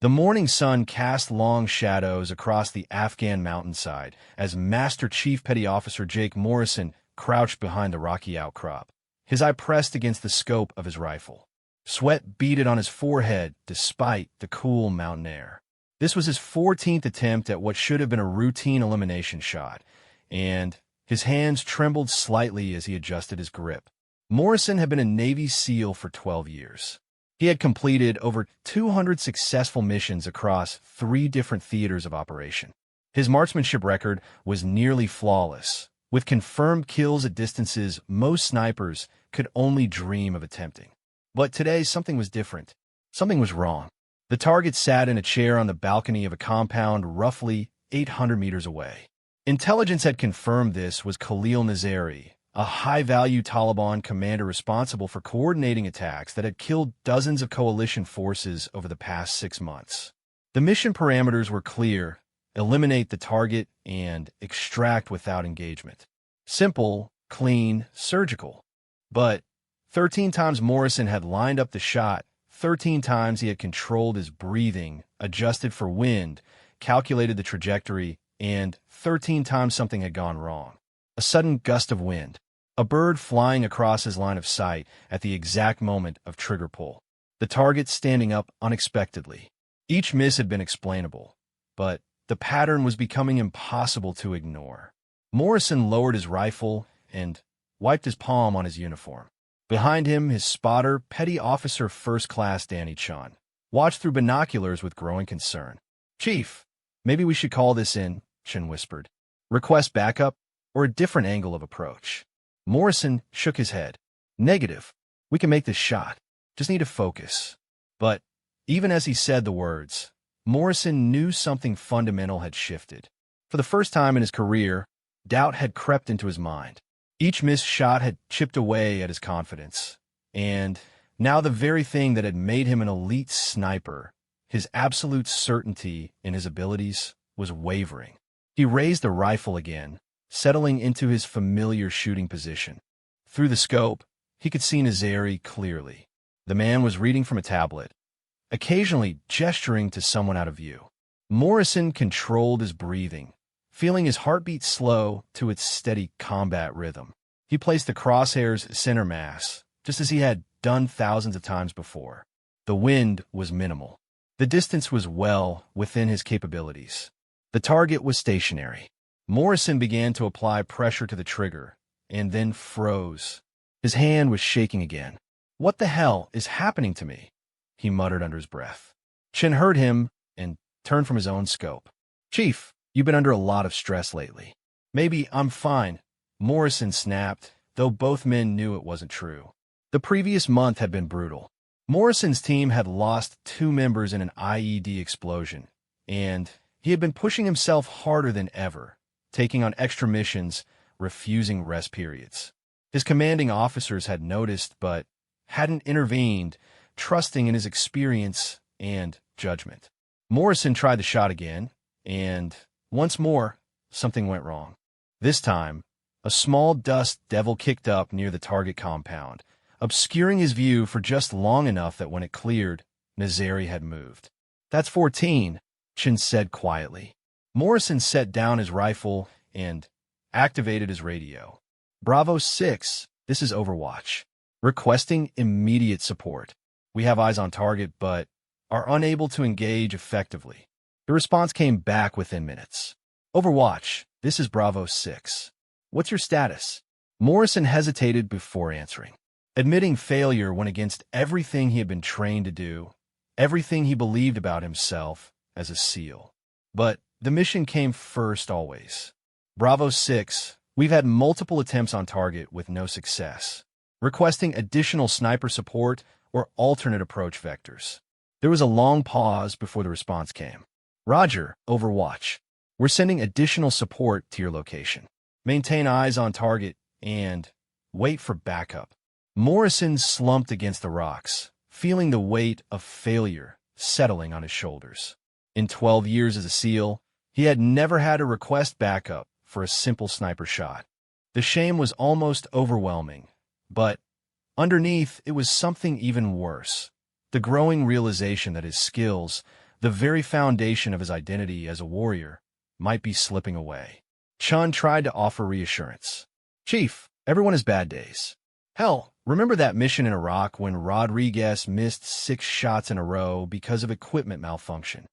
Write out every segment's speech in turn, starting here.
The morning sun cast long shadows across the Afghan mountainside as Master Chief Petty Officer Jake Morrison crouched behind the rocky outcrop, his eye pressed against the scope of his rifle. Sweat beaded on his forehead despite the cool mountain air. This was his 14th attempt at what should have been a routine elimination shot, and his hands trembled slightly as he adjusted his grip. Morrison had been a Navy SEAL for 12 years. He had completed over 200 successful missions across 3 different theaters of operation. His marksmanship record was nearly flawless, with confirmed kills at distances most snipers could only dream of attempting. But today, something was different. Something was wrong. The target sat in a chair on the balcony of a compound roughly 800 meters away. Intelligence had confirmed this was Khalil Nazari, a high-value Taliban commander responsible for coordinating attacks that had killed dozens of coalition forces over the past 6 months. The mission parameters were clear: eliminate the target and extract without engagement. Simple, clean, surgical. But 13 times Morrison had lined up the shot, 13 times he had controlled his breathing, adjusted for wind, calculated the trajectory, and 13 times something had gone wrong. A sudden gust of wind. A bird flying across his line of sight at the exact moment of trigger pull. The target standing up unexpectedly. Each miss had been explainable, but the pattern was becoming impossible to ignore. Morrison lowered his rifle and wiped his palm on his uniform. Behind him, his spotter, Petty Officer First Class Danny Chun, watched through binoculars with growing concern. "Chief, maybe we should call this in," Chun whispered. "Request backup or a different angle of approach." Morrison shook his head. "Negative. We can make this shot. Just need to focus." But even as he said the words, Morrison knew something fundamental had shifted. For the first time in his career, doubt had crept into his mind. Each missed shot had chipped away at his confidence. And now the very thing that had made him an elite sniper, his absolute certainty in his abilities, was wavering. He raised the rifle again, settling into his familiar shooting position. Through the scope, he could see Nazari clearly. The man was reading from a tablet, occasionally gesturing to someone out of view. Morrison controlled his breathing, feeling his heartbeat slow to its steady combat rhythm. He placed the crosshair's center mass, just as he had done thousands of times before. The wind was minimal. The distance was well within his capabilities. The target was stationary. Morrison began to apply pressure to the trigger, and then froze. His hand was shaking again. "What the hell is happening to me?" he muttered under his breath. Chun heard him and turned from his own scope. "Chief, you've been under a lot of stress lately." "Maybe I'm fine," Morrison snapped, though both men knew it wasn't true. The previous month had been brutal. Morrison's team had lost 2 members in an IED explosion, and he had been pushing himself harder than ever, taking on extra missions, refusing rest periods. His commanding officers had noticed but hadn't intervened, trusting in his experience and judgment. Morrison tried the shot again, and once more, something went wrong. This time, a small dust devil kicked up near the target compound, obscuring his view for just long enough that when it cleared, Nazari had moved. "That's 14, Chun said quietly. Morrison set down his rifle and activated his radio. "Bravo 6, this is Overwatch. Requesting immediate support. We have eyes on target, but are unable to engage effectively." The response came back within minutes. "Overwatch, this is Bravo 6. What's your status?" Morrison hesitated before answering. Admitting failure went against everything he had been trained to do, everything he believed about himself as a SEAL. But the mission came first always. "Bravo 6, we've had multiple attempts on target with no success. Requesting additional sniper support or alternate approach vectors." There was a long pause before the response came. "Roger, Overwatch. We're sending additional support to your location. Maintain eyes on target and wait for backup." Morrison slumped against the rocks, feeling the weight of failure settling on his shoulders. In 12 years as a SEAL, he had never had to request backup for a simple sniper shot. The shame was almost overwhelming, but underneath it was something even worse: the growing realization that his skills, The very foundation of his identity as a warrior might be slipping away. Chun tried to offer reassurance. Chief, everyone has bad days. Hell, remember that mission in Iraq when Rodriguez missed 6 shots in a row because of equipment malfunction?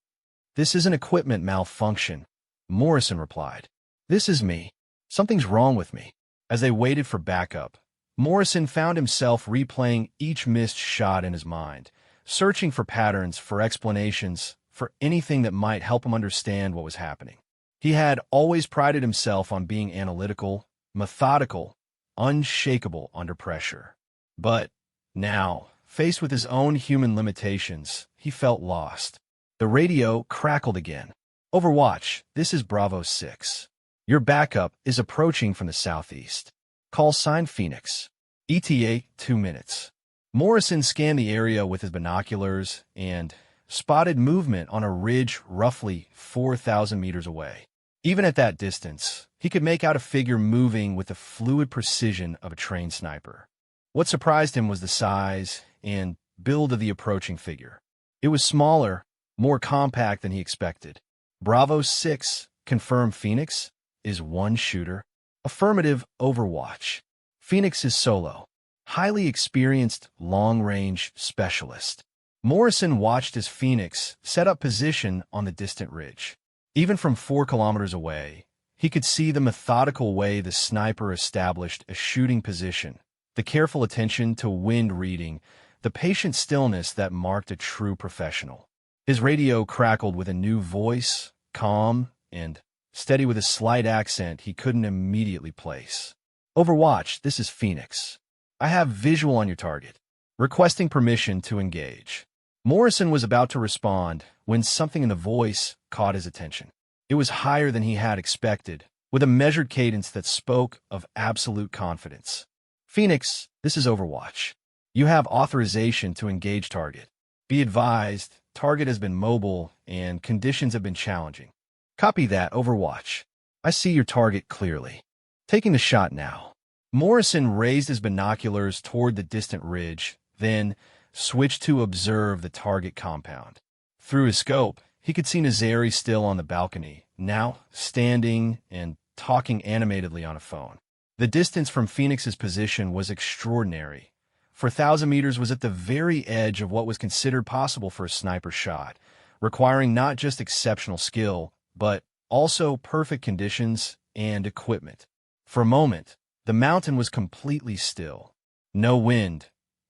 This isn't equipment malfunction, Morrison replied. This is me. Something's wrong with me. As they waited for backup, Morrison found himself replaying each missed shot in his mind, searching for patterns, for explanations, for anything that might help him understand what was happening. He had always prided himself on being analytical, methodical, unshakable under pressure. But now, faced with his own human limitations, he felt lost. The radio crackled again. Overwatch, this is Bravo 6. Your backup is approaching from the southeast. Call sign Phoenix. ETA 2 minutes. Morrison scanned the area with his binoculars and spotted movement on a ridge roughly 4,000 meters away. Even at that distance, he could make out a figure moving with the fluid precision of a trained sniper. What surprised him was the size and build of the approaching figure. It was smaller, more compact than he expected. Bravo 6, confirmed Phoenix, is one shooter. Affirmative, Overwatch. Phoenix is solo. Highly experienced, long-range specialist. Morrison watched as Phoenix set up position on the distant ridge. Even from 4 kilometers away, he could see the methodical way the sniper established a shooting position, the careful attention to wind reading, the patient stillness that marked a true professional. His radio crackled with a new voice, calm and steady with a slight accent he couldn't immediately place. Overwatch, this is Phoenix. I have visual on your target. Requesting permission to engage. Morrison was about to respond when something in the voice caught his attention. It was higher than he had expected, with a measured cadence that spoke of absolute confidence. Phoenix, this is Overwatch. You have authorization to engage target. Be advised, target has been mobile and conditions have been challenging. Copy that, Overwatch. I see your target clearly. Taking the shot now. Morrison raised his binoculars toward the distant ridge, then switched to observe the target compound. Through his scope, he could see Nazari still on the balcony, now standing and talking animatedly on a phone. The distance from Phoenix's position was extraordinary. 4,000 meters was at the very edge of what was considered possible for a sniper shot, requiring not just exceptional skill, but also perfect conditions and equipment. For a moment, the mountain was completely still. No wind,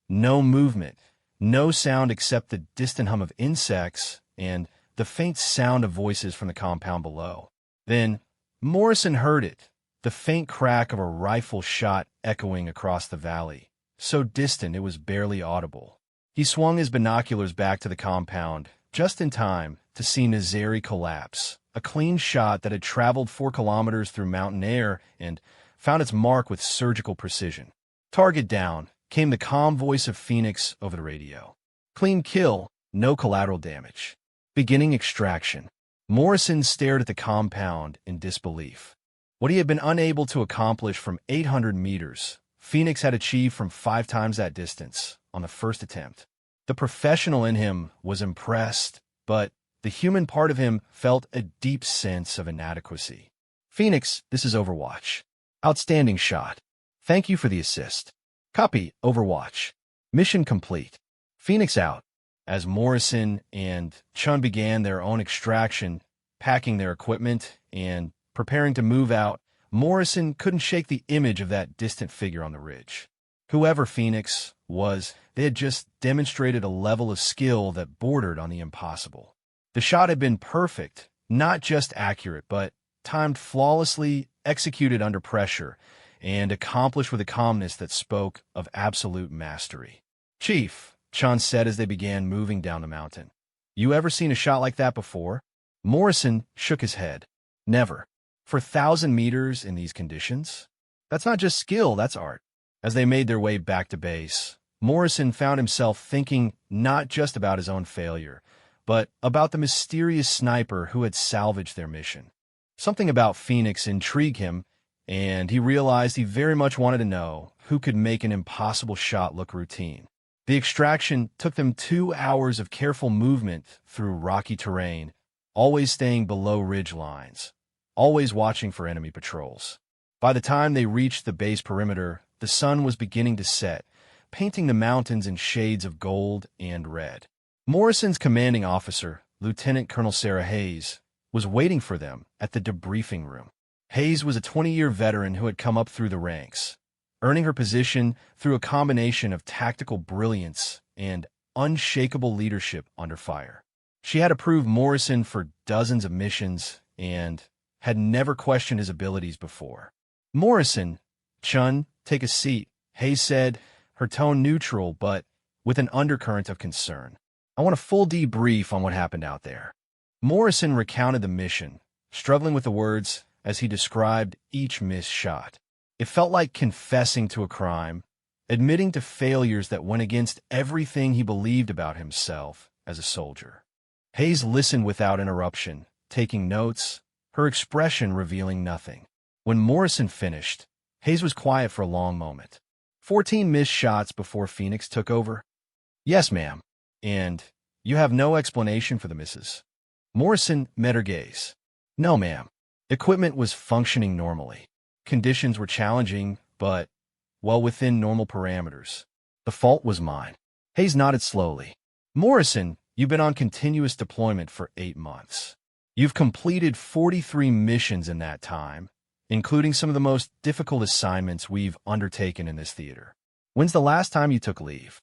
no movement, no sound except the distant hum of insects and the faint sound of voices from the compound below. Then, Morrison heard it, the faint crack of a rifle shot echoing across the valley, so distant it was barely audible. He swung his binoculars back to the compound, just in time to see Nazari collapse, a clean shot that had traveled 4 kilometers through mountain air and found its mark with surgical precision. Target down, came the calm voice of Phoenix over the radio. Clean kill, no collateral damage. Beginning extraction. Morrison stared at the compound in disbelief. What he had been unable to accomplish from 800 meters, Phoenix had achieved from 5 times that distance on the first attempt. The professional in him was impressed, but the human part of him felt a deep sense of inadequacy. Phoenix, this is Overwatch. Outstanding shot. Thank you for the assist. Copy, Overwatch. Mission complete. Phoenix out. As Morrison and Chun began their own extraction, packing their equipment and preparing to move out, Morrison couldn't shake the image of that distant figure on the ridge. Whoever Phoenix was, they had just demonstrated a level of skill that bordered on the impossible. The shot had been perfect, not just accurate, but timed flawlessly, executed under pressure, and accomplished with a calmness that spoke of absolute mastery. Chief, Chun said as they began moving down the mountain. You ever seen a shot like that before? Morrison shook his head. Never. For 1,000 meters in these conditions? That's not just skill, that's art. As they made their way back to base, Morrison found himself thinking not just about his own failure, but about the mysterious sniper who had salvaged their mission. Something about Phoenix intrigued him, and he realized he very much wanted to know who could make an impossible shot look routine. The extraction took them 2 hours of careful movement through rocky terrain, always staying below ridge lines, always watching for enemy patrols. By the time they reached the base perimeter, the sun was beginning to set, painting the mountains in shades of gold and red. Morrison's commanding officer, Lieutenant Colonel Sarah Hayes, was waiting for them at the debriefing room. Hayes was a 20-year veteran who had come up through the ranks, earning her position through a combination of tactical brilliance and unshakable leadership under fire. She had approved Morrison for dozens of missions and had never questioned his abilities before. "Morrison, Chun, take a seat," Hayes said, her tone neutral but with an undercurrent of concern. "I want a full debrief on what happened out there." Morrison recounted the mission, struggling with the words as he described each missed shot. It felt like confessing to a crime, admitting to failures that went against everything he believed about himself as a soldier. Hayes listened without interruption, taking notes, her expression revealing nothing. When Morrison finished, Hayes was quiet for a long moment. 14 missed shots before Phoenix took over? "Yes, ma'am. And you have no explanation for the misses?" Morrison met her gaze. "No, ma'am. Equipment was functioning normally. Conditions were challenging, but well within normal parameters. The fault was mine." Hayes nodded slowly. "Morrison, you've been on continuous deployment for 8 months. You've completed 43 missions in that time, including some of the most difficult assignments we've undertaken in this theater. When's the last time you took leave?"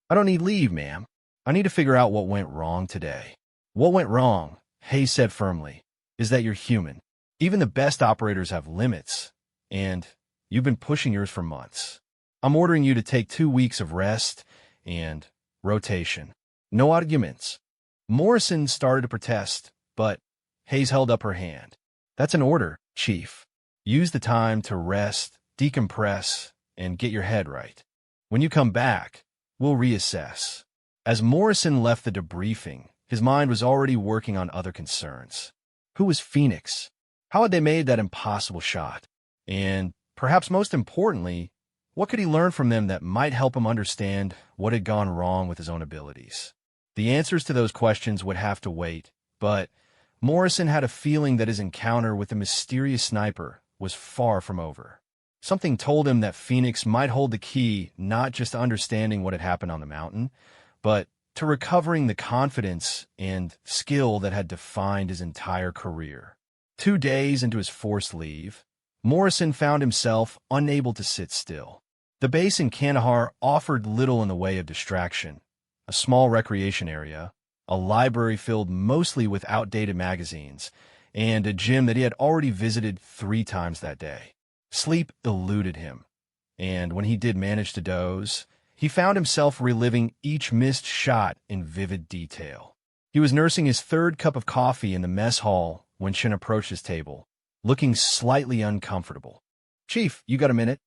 "I don't need leave, ma'am. I need to figure out what went wrong today." "What went wrong," Hayes said firmly, "is that you're human. Even the best operators have limits, and you've been pushing yours for months. I'm ordering you to take 2 weeks of rest and rotation. No arguments." Morrison started to protest, but Hayes held up her hand. "That's an order, Chief. Use the time to rest, decompress, and get your head right. When you come back, we'll reassess." As Morrison left the debriefing, his mind was already working on other concerns. Who was Phoenix? How had they made that impossible shot? And, perhaps most importantly, what could he learn from them that might help him understand what had gone wrong with his own abilities? The answers to those questions would have to wait, but Morrison had a feeling that his encounter with the mysterious sniper was far from over. Something told him that Phoenix might hold the key not just to understanding what had happened on the mountain, but to recovering the confidence and skill that had defined his entire career. 2 days into his forced leave, Morrison found himself unable to sit still. The base in Kandahar offered little in the way of distraction: a small recreation area, a library filled mostly with outdated magazines, and a gym that he had already visited 3 times that day. Sleep eluded him, and when he did manage to doze, he found himself reliving each missed shot in vivid detail. He was nursing his 3rd cup of coffee in the mess hall when Chen approached his table, looking slightly uncomfortable. "Chief, you got a minute?"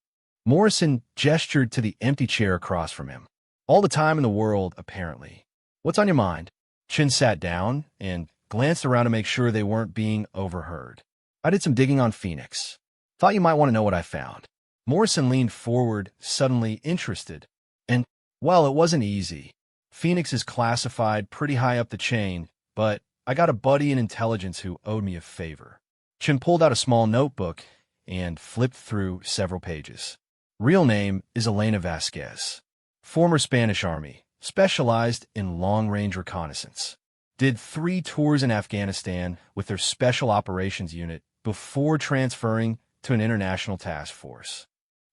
Morrison gestured to the empty chair across from him. "All the time in the world, apparently. What's on your mind?" Chen sat down and glanced around to make sure they weren't being overheard. "I did some digging on Phoenix. Thought you might want to know what I found." Morrison leaned forward, suddenly interested. "And, well, it wasn't easy. Phoenix is classified pretty high up the chain, but I got a buddy in intelligence who owed me a favor." Chen pulled out a small notebook and flipped through several pages. "Real name is Elena Vasquez. Former Spanish Army, specialized in long-range reconnaissance. Did 3 tours in Afghanistan with their Special Operations Unit before transferring to an international task force."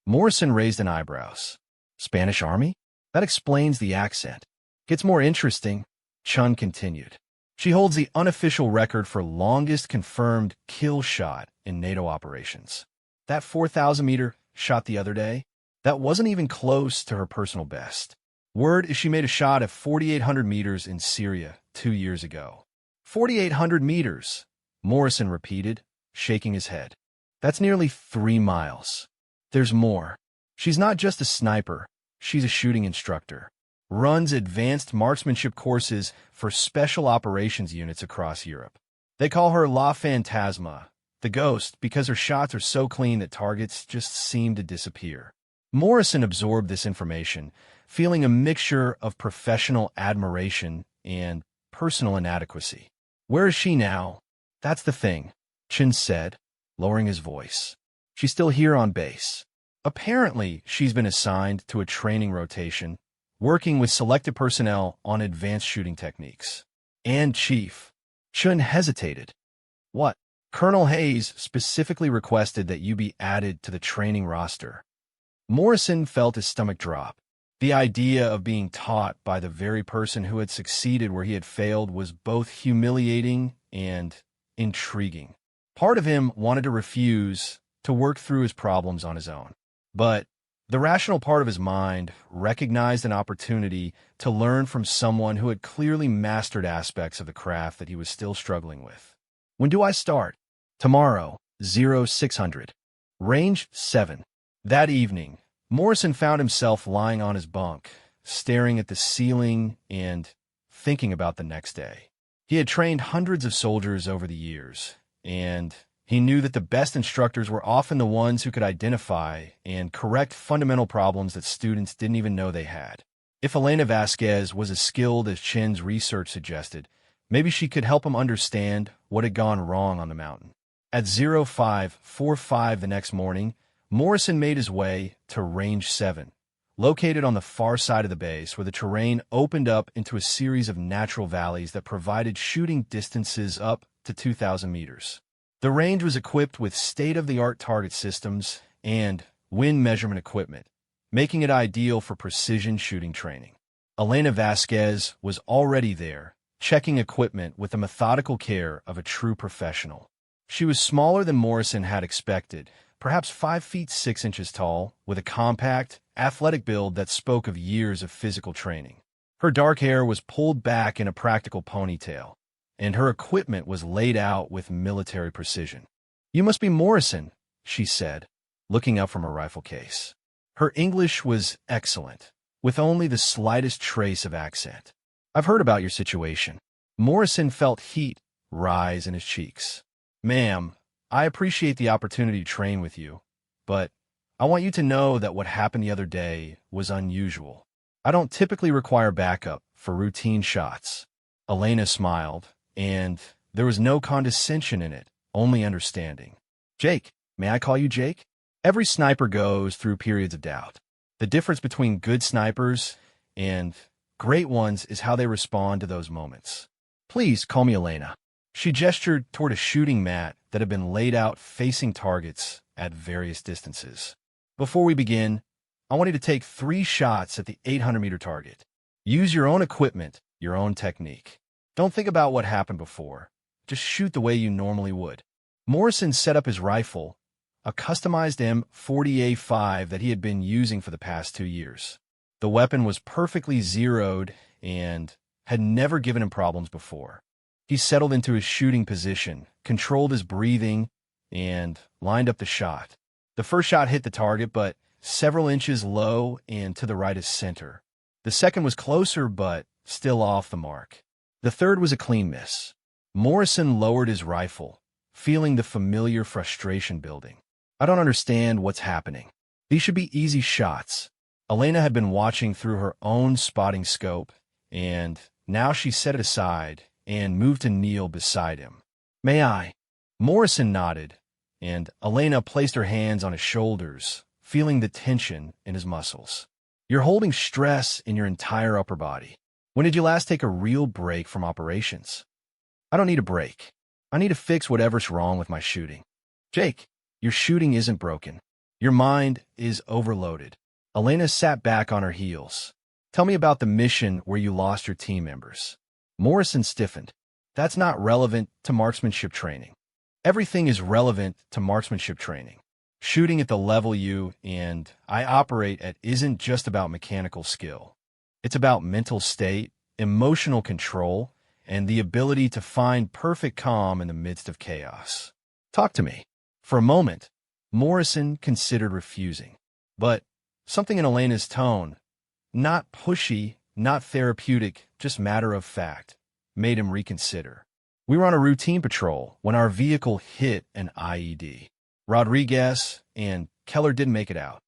Morrison raised an eyebrows. "Spanish Army? That explains the accent. Gets more interesting," Chun continued. "She holds the unofficial record for longest confirmed kill shot in NATO operations. That 4,000-meter shot the other day, that wasn't even close to her personal best. Word is she made a shot at 4,800 meters in Syria 2 years ago." 4,800 meters, Morrison repeated, shaking his head. "That's nearly 3 miles. There's more. She's not just a sniper, she's a shooting instructor. Runs advanced marksmanship courses for special operations units across Europe. They call her La Fantasma, the ghost, because her shots are so clean that targets just seem to disappear." Morrison absorbed this information, feeling a mixture of professional admiration and personal inadequacy. Where is she now? That's the thing, Chen said, lowering his voice. She's still here on base. Apparently, she's been assigned to a training rotation, working with selected personnel on advanced shooting techniques. And Chief Chen hesitated. What? Colonel Hayes specifically requested that you be added to the training roster. Morrison felt his stomach drop. The idea of being taught by the very person who had succeeded where he had failed was both humiliating and intriguing. Part of him wanted to refuse to work through his problems on his own. But the rational part of his mind recognized an opportunity to learn from someone who had clearly mastered aspects of the craft that he was still struggling with. When do I start? Tomorrow, 0600. Range 7. That evening, Morrison found himself lying on his bunk, staring at the ceiling and thinking about the next day. He had trained hundreds of soldiers over the years, and he knew that the best instructors were often the ones who could identify and correct fundamental problems that students didn't even know they had. If Elena Vasquez was as skilled as Chen's research suggested, maybe she could help him understand what had gone wrong on the mountain. At 0545 the next morning, Morrison made his way to Range 7, located on the far side of the base where the terrain opened up into a series of natural valleys that provided shooting distances up to 2,000 meters. The range was equipped with state-of-the-art target systems and wind measurement equipment, making it ideal for precision shooting training. Elena Vasquez was already there, checking equipment with the methodical care of a true professional. She was smaller than Morrison had expected, perhaps 5 feet 6 inches tall, with a compact, athletic build that spoke of years of physical training. Her dark hair was pulled back in a practical ponytail, and her equipment was laid out with military precision. "You must be Morrison," she said, looking up from her rifle case. Her English was excellent, with only the slightest trace of accent. "I've heard about your situation." Morrison felt heat rise in his cheeks. "Ma'am, I appreciate the opportunity to train with you, but I want you to know that what happened the other day was unusual. I don't typically require backup for routine shots." Elena smiled, and there was no condescension in it, only understanding. "Jake, may I call you Jake?" Every sniper goes through periods of doubt. The difference between good snipers and great ones is how they respond to those moments. "Please call me Elena." She gestured toward a shooting mat that had been laid out facing targets at various distances. "Before we begin, I want you to take 3 shots at the 800-meter target. Use your own equipment, your own technique. Don't think about what happened before. Just shoot the way you normally would." Morrison set up his rifle, a customized M40A5 that he had been using for the past 2 years. The weapon was perfectly zeroed and had never given him problems before. He settled into his shooting position, controlled his breathing, and lined up the shot. The first shot hit the target, but several inches low and to the right of center. The second was closer, but still off the mark. The third was a clean miss. Morrison lowered his rifle, feeling the familiar frustration building. "I don't understand what's happening. These should be easy shots." Elena had been watching through her own spotting scope, and now she set it aside and moved to kneel beside him. "May I?" Morrison nodded, and Elena placed her hands on his shoulders, feeling the tension in his muscles. "You're holding stress in your entire upper body. When did you last take a real break from operations?" "I don't need a break. I need to fix whatever's wrong with my shooting." "Jake, your shooting isn't broken. Your mind is overloaded." Elena sat back on her heels. "Tell me about the mission where you lost your team members." Morrison stiffened. "That's not relevant to marksmanship training." "Everything is relevant to marksmanship training. Shooting at the level you and I operate at isn't just about mechanical skill. It's about mental state, emotional control, and the ability to find perfect calm in the midst of chaos. Talk to me." For a moment, Morrison considered refusing. But something in Elena's tone, not pushy, not therapeutic, just matter of fact, made him reconsider. "We were on a routine patrol when our vehicle hit an IED. Rodriguez and Keller didn't make it out.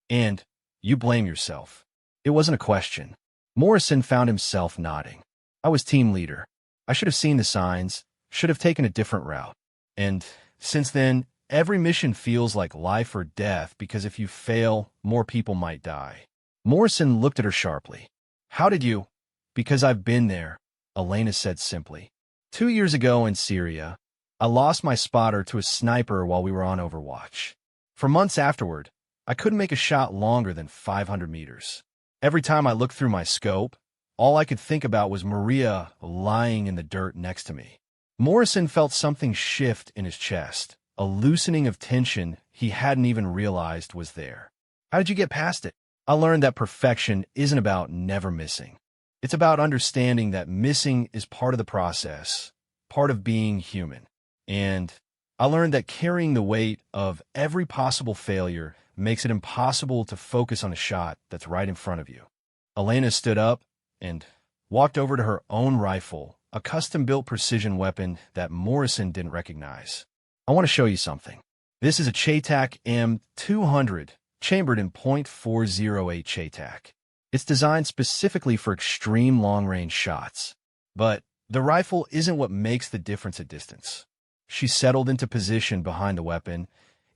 And you blame yourself. It wasn't a question. Morrison found himself nodding. I was team leader. I should have seen the signs, should have taken a different route. And since then, every mission feels like life or death because if you fail, more people might die. Morrison looked at her sharply. How did you? Because I've been there, Elena said simply. 2 years ago in Syria, I lost my spotter to a sniper while we were on Overwatch. For months afterward, I couldn't make a shot longer than 500 meters. Every time I looked through my scope, all I could think about was Maria lying in the dirt next to me. Morrison felt something shift in his chest, a loosening of tension he hadn't even realized was there. How did you get past it? I learned that perfection isn't about never missing. It's about understanding that missing is part of the process, part of being human. And I learned that carrying the weight of every possible failure makes it impossible to focus on a shot that's right in front of you. Elena stood up and walked over to her own rifle, a custom-built precision weapon that Morrison didn't recognize. I want to show you something. This is a CheyTac M200, chambered in .408 CheyTac. It's designed specifically for extreme long-range shots. But the rifle isn't what makes the difference at distance. She settled into position behind the weapon,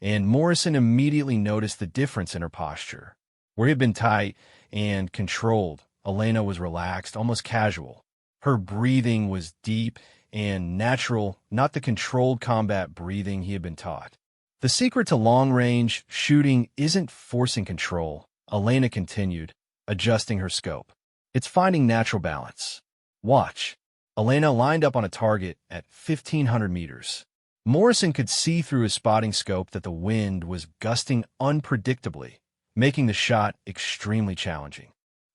and Morrison immediately noticed the difference in her posture. Where he had been tight and controlled, Elena was relaxed, almost casual. Her breathing was deep and natural, not the controlled combat breathing he had been taught. The secret to long-range shooting isn't forcing control, Elena continued, adjusting her scope. It's finding natural balance. Watch. Elena lined up on a target at 1,500 meters. Morrison could see through his spotting scope that the wind was gusting unpredictably, making the shot extremely challenging.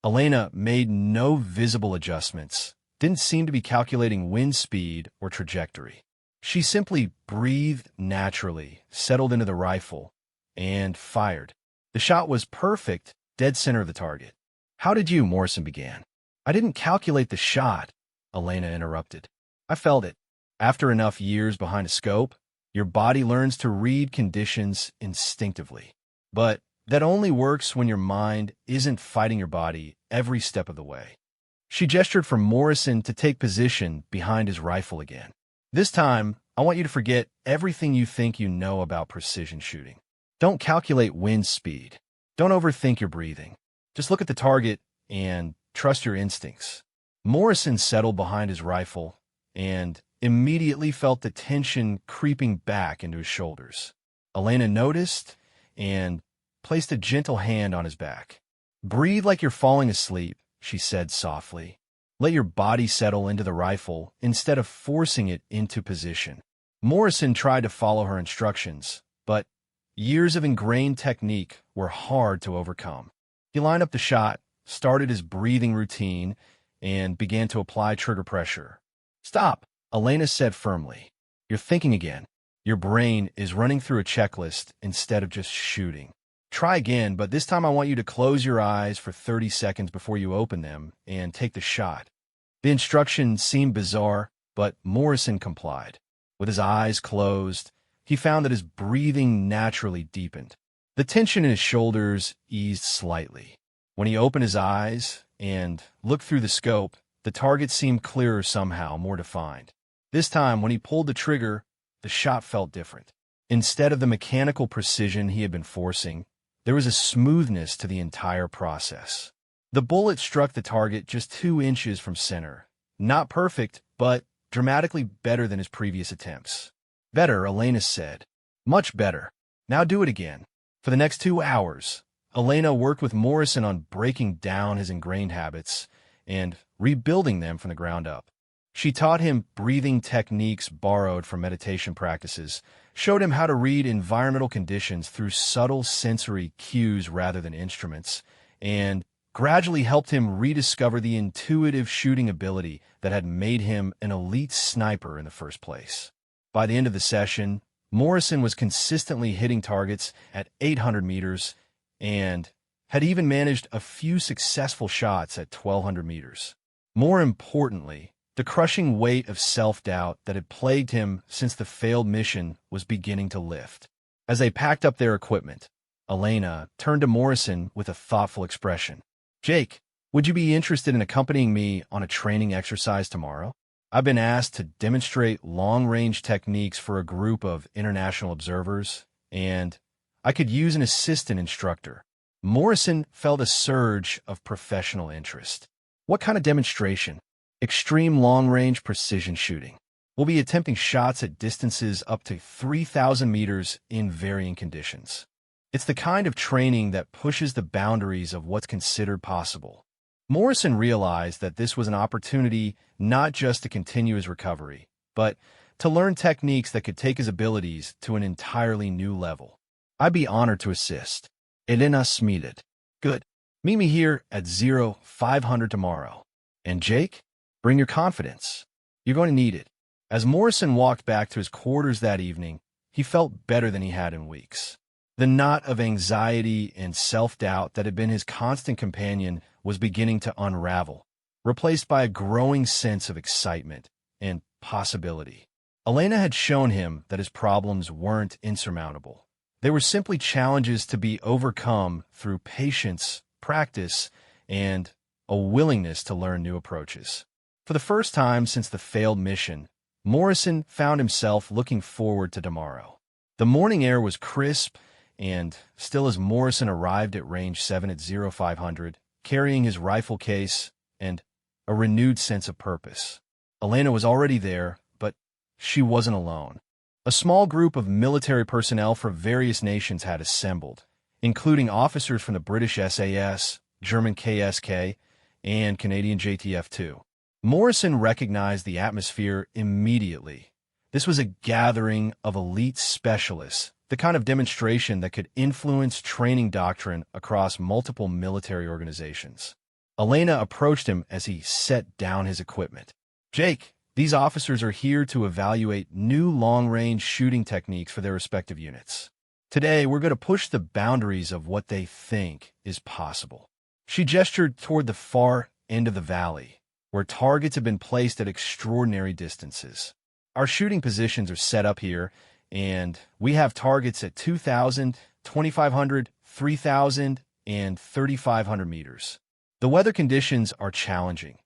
Elena made no visible adjustments, didn't seem to be calculating wind speed or trajectory. She simply breathed naturally, settled into the rifle, and fired. The shot was perfect, dead center of the target. How did you? Morrison began. I didn't calculate the shot, Elena interrupted. I felt it. After enough years behind a scope, your body learns to read conditions instinctively. But that only works when your mind isn't fighting your body every step of the way. She gestured for Morrison to take position behind his rifle again. This time, I want you to forget everything you think you know about precision shooting. Don't calculate wind speed. Don't overthink your breathing. Just look at the target and trust your instincts. Morrison settled behind his rifle and immediately felt the tension creeping back into his shoulders. Elena noticed and placed a gentle hand on his back. Breathe like you're falling asleep, she said softly. Let your body settle into the rifle instead of forcing it into position. Morrison tried to follow her instructions, but years of ingrained technique were hard to overcome. He lined up the shot, started his breathing routine, and began to apply trigger pressure. Stop, Elena said firmly. You're thinking again. Your brain is running through a checklist instead of just shooting. Try again, but this time I want you to close your eyes for 30 seconds before you open them and take the shot. The instruction seemed bizarre, but Morrison complied. With his eyes closed, he found that his breathing naturally deepened. The tension in his shoulders eased slightly. When he opened his eyes and looked through the scope, the target seemed clearer somehow, more defined. This time, when he pulled the trigger, the shot felt different. Instead of the mechanical precision he had been forcing, there was a smoothness to the entire process. The bullet struck the target just 2 inches from center. Not perfect, but dramatically better than his previous attempts. Better, Elena said. Much better. Now do it again. For the next 2 hours, Elena worked with Morrison on breaking down his ingrained habits and rebuilding them from the ground up. She taught him breathing techniques borrowed from meditation practices, showed him how to read environmental conditions through subtle sensory cues rather than instruments, and gradually helped him rediscover the intuitive shooting ability that had made him an elite sniper in the first place. By the end of the session, Morrison was consistently hitting targets at 800 meters and had even managed a few successful shots at 1,200 meters. More importantly, the crushing weight of self-doubt that had plagued him since the failed mission was beginning to lift. As they packed up their equipment, Elena turned to Morrison with a thoughtful expression. Jake, would you be interested in accompanying me on a training exercise tomorrow? I've been asked to demonstrate long-range techniques for a group of international observers, and I could use an assistant instructor. Morrison felt a surge of professional interest. What kind of demonstration? Extreme long-range precision shooting. We'll be attempting shots at distances up to 3,000 meters in varying conditions. It's the kind of training that pushes the boundaries of what's considered possible. Morrison realized that this was an opportunity not just to continue his recovery, but to learn techniques that could take his abilities to an entirely new level. I'd be honored to assist. Elena Smeeded. Good. Meet me here at 0500 tomorrow. And Jake, bring your confidence. You're going to need it. As Morrison walked back to his quarters that evening, he felt better than he had in weeks. The knot of anxiety and self-doubt that had been his constant companion was beginning to unravel, replaced by a growing sense of excitement and possibility. Elena had shown him that his problems weren't insurmountable. They were simply challenges to be overcome through patience, practice, and a willingness to learn new approaches. For the first time since the failed mission, Morrison found himself looking forward to tomorrow. The morning air was crisp, and still as Morrison arrived at Range 7 at 0500, carrying his rifle case and a renewed sense of purpose. Elena was already there, but she wasn't alone. A small group of military personnel from various nations had assembled, including officers from the British SAS, German KSK, and Canadian JTF-2. Morrison recognized the atmosphere immediately. This was a gathering of elite specialists, the kind of demonstration that could influence training doctrine across multiple military organizations. Elena approached him as he set down his equipment. Jake, these officers are here to evaluate new long-range shooting techniques for their respective units. Today, we're going to push the boundaries of what they think is possible. She gestured toward the far end of the valley, where targets have been placed at extraordinary distances. Our shooting positions are set up here, and we have targets at 2,000, 2,500, 3,000, and 3,500 meters. The weather conditions are challenging.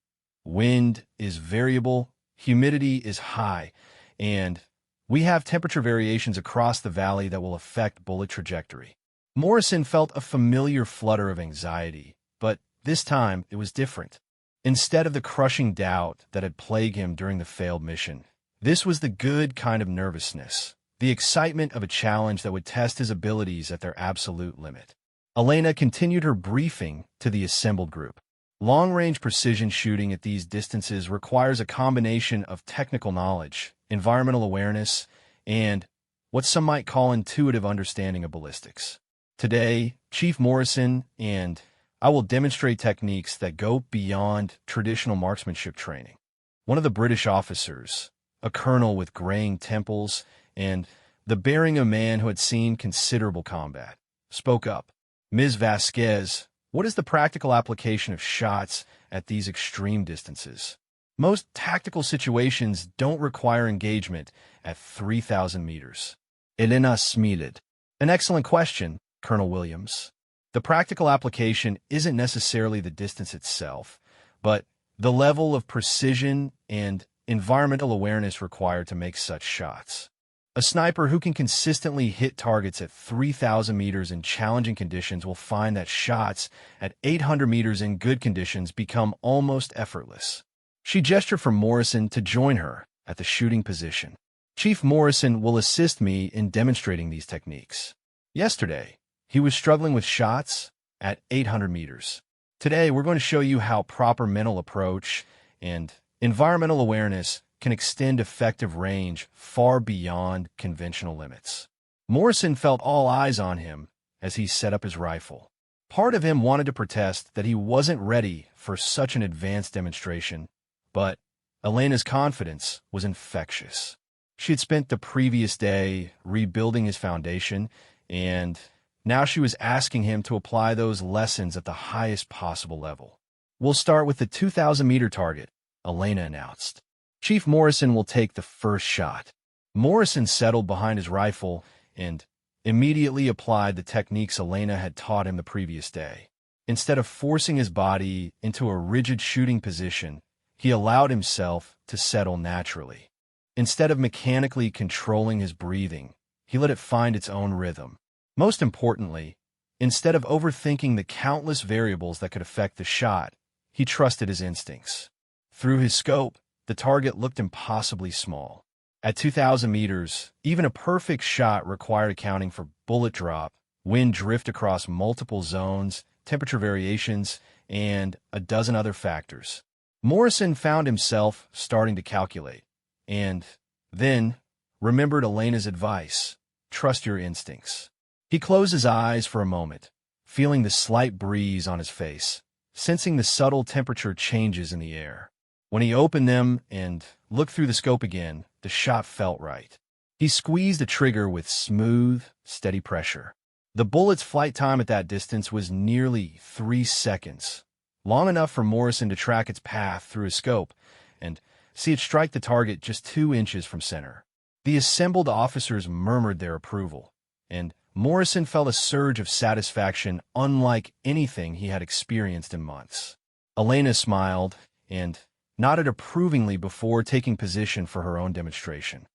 Wind is variable, humidity is high, and we have temperature variations across the valley that will affect bullet trajectory. Morrison felt a familiar flutter of anxiety, but this time it was different. Instead of the crushing doubt that had plagued him during the failed mission, this was the good kind of nervousness, the excitement of a challenge that would test his abilities at their absolute limit. Elena continued her briefing to the assembled group. Long-range precision shooting at these distances requires a combination of technical knowledge, environmental awareness, and what some might call intuitive understanding of ballistics. Today, Chief Morrison and I will demonstrate techniques that go beyond traditional marksmanship training. One of the British officers, a colonel with graying temples and the bearing of a man who had seen considerable combat, spoke up. Ms. Vasquez, what is the practical application of shots at these extreme distances? Most tactical situations don't require engagement at 3,000 meters. Elena Smeeded. An excellent question, Colonel Williams. The practical application isn't necessarily the distance itself, but the level of precision and environmental awareness required to make such shots. A sniper who can consistently hit targets at 3,000 meters in challenging conditions will find that shots at 800 meters in good conditions become almost effortless. She gestured for Morrison to join her at the shooting position. Chief Morrison will assist me in demonstrating these techniques. Yesterday, he was struggling with shots at 800 meters. Today, we're going to show you how proper mental approach and environmental awareness can extend effective range far beyond conventional limits. Morrison felt all eyes on him as he set up his rifle. Part of him wanted to protest that he wasn't ready for such an advanced demonstration, but Elena's confidence was infectious. She had spent the previous day rebuilding his foundation, and now she was asking him to apply those lessons at the highest possible level. We'll start with the 2,000-meter target, Elena announced. Chief Morrison will take the first shot. Morrison settled behind his rifle and immediately applied the techniques Elena had taught him the previous day. Instead of forcing his body into a rigid shooting position, he allowed himself to settle naturally. Instead of mechanically controlling his breathing, he let it find its own rhythm. Most importantly, instead of overthinking the countless variables that could affect the shot, he trusted his instincts. Through his scope, the target looked impossibly small. At 2,000 meters, even a perfect shot required accounting for bullet drop, wind drift across multiple zones, temperature variations, and a dozen other factors. Morrison found himself starting to calculate, and then remembered Elena's advice: trust your instincts. He closed his eyes for a moment, feeling the slight breeze on his face, sensing the subtle temperature changes in the air. When he opened them and looked through the scope again, the shot felt right. He squeezed the trigger with smooth, steady pressure. The bullet's flight time at that distance was nearly 3 seconds, long enough for Morrison to track its path through his scope and see it strike the target just 2 inches from center. The assembled officers murmured their approval, and Morrison felt a surge of satisfaction unlike anything he had experienced in months. Elena smiled and nodded approvingly before taking position for her own demonstration.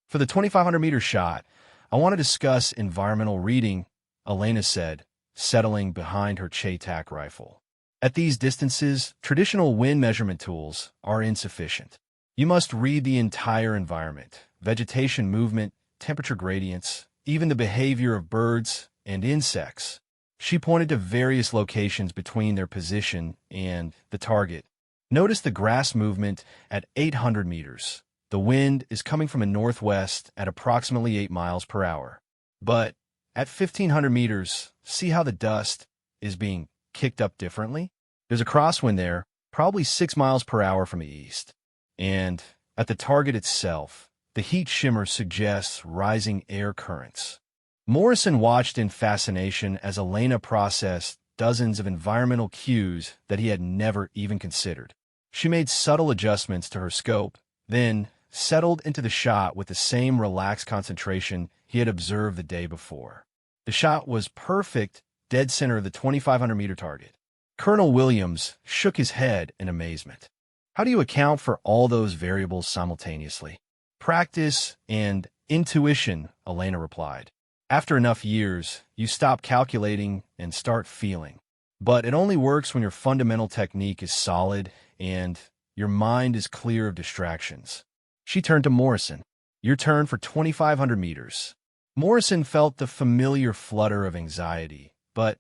For the 2,500-meter shot, I want to discuss environmental reading, Elena said, settling behind her CheyTac rifle. At these distances, traditional wind measurement tools are insufficient. You must read the entire environment: vegetation movement, temperature gradients, even the behavior of birds and insects. She pointed to various locations between their position and the target. Notice the grass movement at 800 meters. The wind is coming from the northwest at approximately 8 miles per hour. But at 1,500 meters, see how the dust is being kicked up differently? There's a crosswind there, probably 6 miles per hour from the east. And at the target itself, the heat shimmer suggests rising air currents. Morrison watched in fascination as Elena processed dozens of environmental cues that he had never even considered. She made subtle adjustments to her scope, then settled into the shot with the same relaxed concentration he had observed the day before. The shot was perfect, dead center of the 2,500-meter target. Colonel Williams shook his head in amazement. How do you account for all those variables simultaneously? Practice and intuition, Elena replied. After enough years, you stop calculating and start feeling. But it only works when your fundamental technique is solid and your mind is clear of distractions. She turned to Morrison. Your turn for 2,500 meters. Morrison felt the familiar flutter of anxiety, but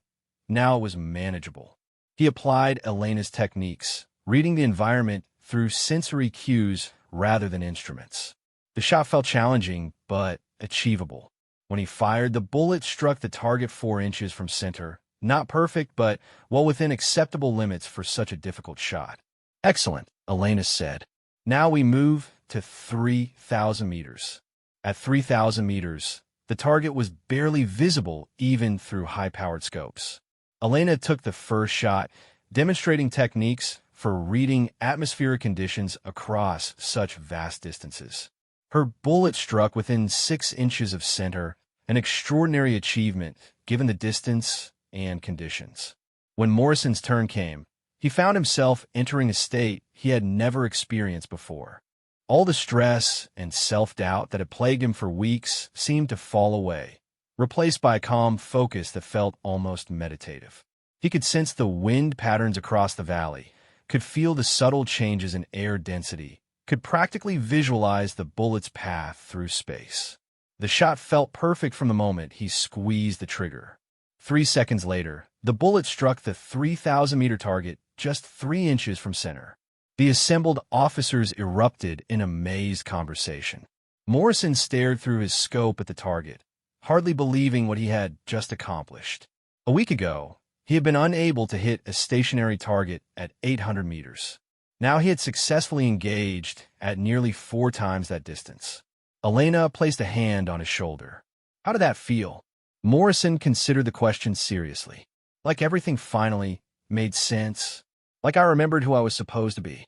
now it was manageable. He applied Elena's techniques, reading the environment through sensory cues rather than instruments. The shot felt challenging, but achievable. When he fired, the bullet struck the target 4 inches from center. Not perfect, but well within acceptable limits for such a difficult shot. Excellent, Elena said. Now we move to 3,000 meters. At 3,000 meters, the target was barely visible even through high-powered scopes. Elena took the first shot, demonstrating techniques for reading atmospheric conditions across such vast distances. Her bullet struck within 6 inches of center, an extraordinary achievement given the distance and conditions. When Morrison's turn came, he found himself entering a state he had never experienced before. All the stress and self-doubt that had plagued him for weeks seemed to fall away, replaced by a calm focus that felt almost meditative. He could sense the wind patterns across the valley, could feel the subtle changes in air density, could practically visualize the bullet's path through space. The shot felt perfect from the moment he squeezed the trigger. 3 seconds later, the bullet struck the 3,000-meter target just 3 inches from center. The assembled officers erupted in amazed conversation. Morrison stared through his scope at the target, hardly believing what he had just accomplished. A week ago, he had been unable to hit a stationary target at 800 meters. Now he had successfully engaged at nearly 4 times that distance. Elena placed a hand on his shoulder. How did that feel? Morrison considered the question seriously. Like everything finally made sense. Like I remembered who I was supposed to be.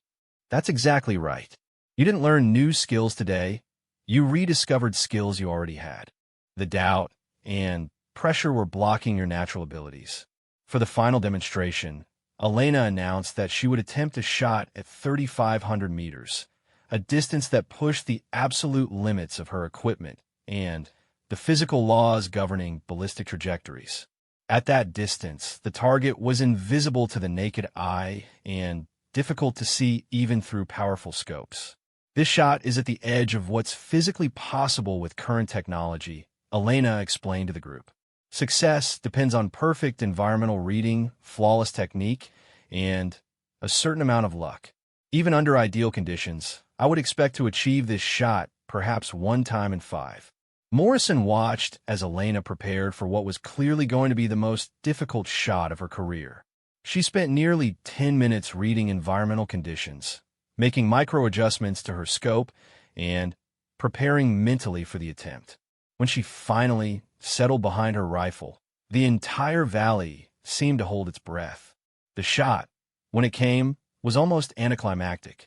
That's exactly right. You didn't learn new skills today. You rediscovered skills you already had. The doubt and pressure were blocking your natural abilities. For the final demonstration, Elena announced that she would attempt a shot at 3,500 meters, a distance that pushed the absolute limits of her equipment and the physical laws governing ballistic trajectories. At that distance, the target was invisible to the naked eye and difficult to see even through powerful scopes. This shot is at the edge of what's physically possible with current technology, Elena explained to the group. Success depends on perfect environmental reading, flawless technique, and a certain amount of luck. Even under ideal conditions, I would expect to achieve this shot perhaps one time in 5. Morrison watched as Elena prepared for what was clearly going to be the most difficult shot of her career. She spent nearly 10 minutes reading environmental conditions, making micro-adjustments to her scope, and preparing mentally for the attempt. When she finally settled behind her rifle, the entire valley seemed to hold its breath. The shot, when it came, was almost anticlimactic.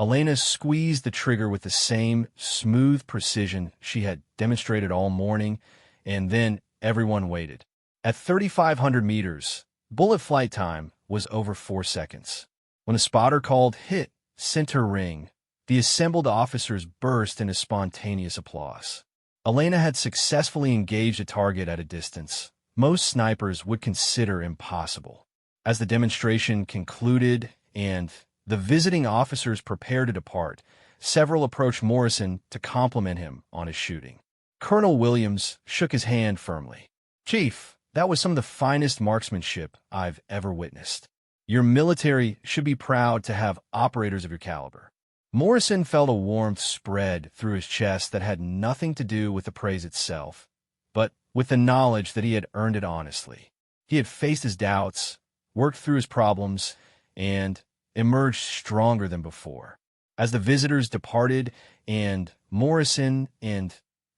Elena squeezed the trigger with the same smooth precision she had demonstrated all morning, and then everyone waited. At 3,500 meters, bullet flight time was over 4 seconds. When the spotter called hit center ring, the assembled officers burst into spontaneous applause. Elena had successfully engaged a target at a distance most snipers would consider impossible. As the demonstration concluded and the visiting officers prepared to depart, several approached Morrison to compliment him on his shooting. Colonel Williams shook his hand firmly. "Chief, that was some of the finest marksmanship I've ever witnessed. Your military should be proud to have operators of your caliber." Morrison felt a warmth spread through his chest that had nothing to do with the praise itself, but with the knowledge that he had earned it honestly. He had faced his doubts, worked through his problems, and emerged stronger than before. As the visitors departed and Morrison and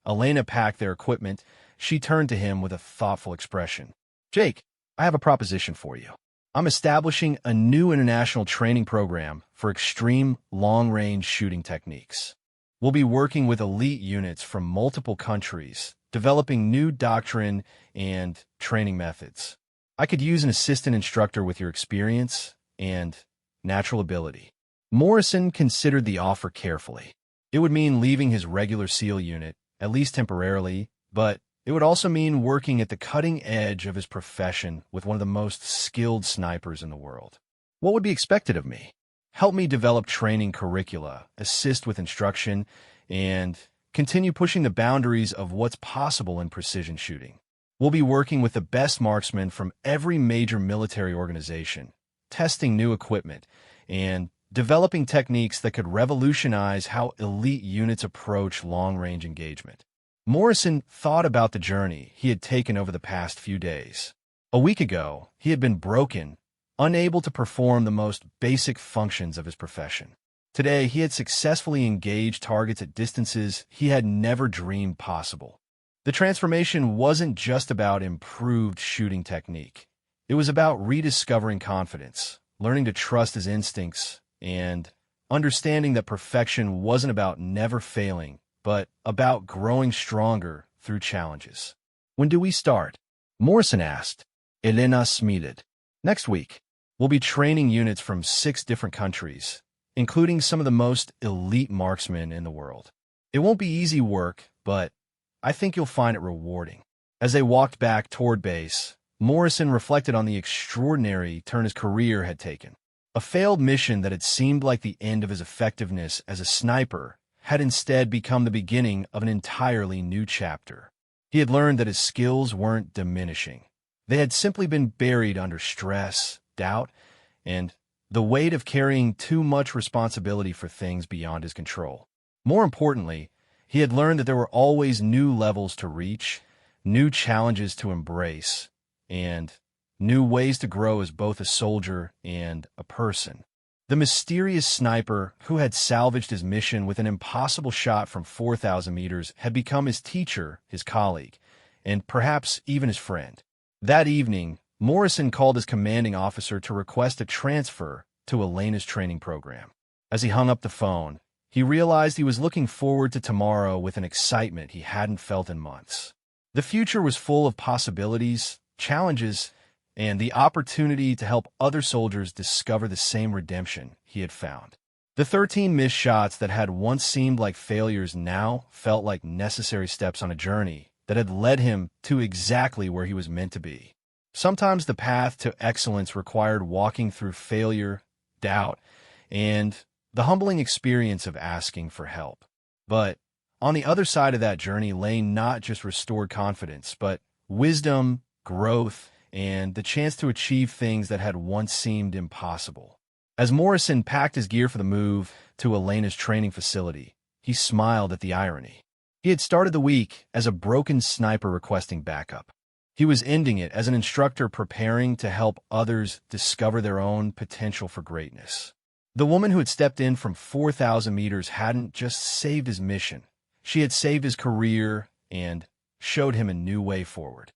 Elena packed their equipment, she turned to him with a thoughtful expression. "Jake, I have a proposition for you. I'm establishing a new international training program for extreme long-range shooting techniques. We'll be working with elite units from multiple countries, developing new doctrine and training methods. I could use an assistant instructor with your experience and natural ability." Morrison considered the offer carefully. It would mean leaving his regular SEAL unit, at least temporarily, but it would also mean working at the cutting edge of his profession with one of the most skilled snipers in the world. What would be expected of me? Help me develop training curricula, assist with instruction, and continue pushing the boundaries of what's possible in precision shooting. We'll be working with the best marksmen from every major military organization, testing new equipment, and developing techniques that could revolutionize how elite units approach long-range engagement. Morrison thought about the journey he had taken over the past few days. A week ago, he had been broken, unable to perform the most basic functions of his profession. Today, he had successfully engaged targets at distances he had never dreamed possible. The transformation wasn't just about improved shooting technique. It was about rediscovering confidence, learning to trust his instincts, and understanding that perfection wasn't about never failing, but about growing stronger through challenges. "When do we start?" Morrison asked. Elena smiled. "Next week. We'll be training units from 6 different countries, including some of the most elite marksmen in the world. It won't be easy work, but I think you'll find it rewarding." As they walked back toward base, Morrison reflected on the extraordinary turn his career had taken. A failed mission that had seemed like the end of his effectiveness as a sniper had instead become the beginning of an entirely new chapter. He had learned that his skills weren't diminishing. They had simply been buried under stress, doubt, and the weight of carrying too much responsibility for things beyond his control. More importantly, he had learned that there were always new levels to reach, new challenges to embrace, and new ways to grow as both a soldier and a person. The mysterious sniper who had salvaged his mission with an impossible shot from 4,000 meters had become his teacher, his colleague, and perhaps even his friend. That evening, Morrison called his commanding officer to request a transfer to Elena's training program. As he hung up the phone, he realized he was looking forward to tomorrow with an excitement he hadn't felt in months. The future was full of possibilities, challenges, and the opportunity to help other soldiers discover the same redemption he had found. The 13 missed shots that had once seemed like failures now felt like necessary steps on a journey that had led him to exactly where he was meant to be. Sometimes the path to excellence required walking through failure, doubt, and the humbling experience of asking for help. But on the other side of that journey lay not just restored confidence, but wisdom, growth, and the chance to achieve things that had once seemed impossible. As Morrison packed his gear for the move to Elena's training facility, he smiled at the irony. He had started the week as a broken sniper requesting backup. He was ending it as an instructor preparing to help others discover their own potential for greatness. The woman who had stepped in from 4,000 meters hadn't just saved his mission. She had saved his career and showed him a new way forward.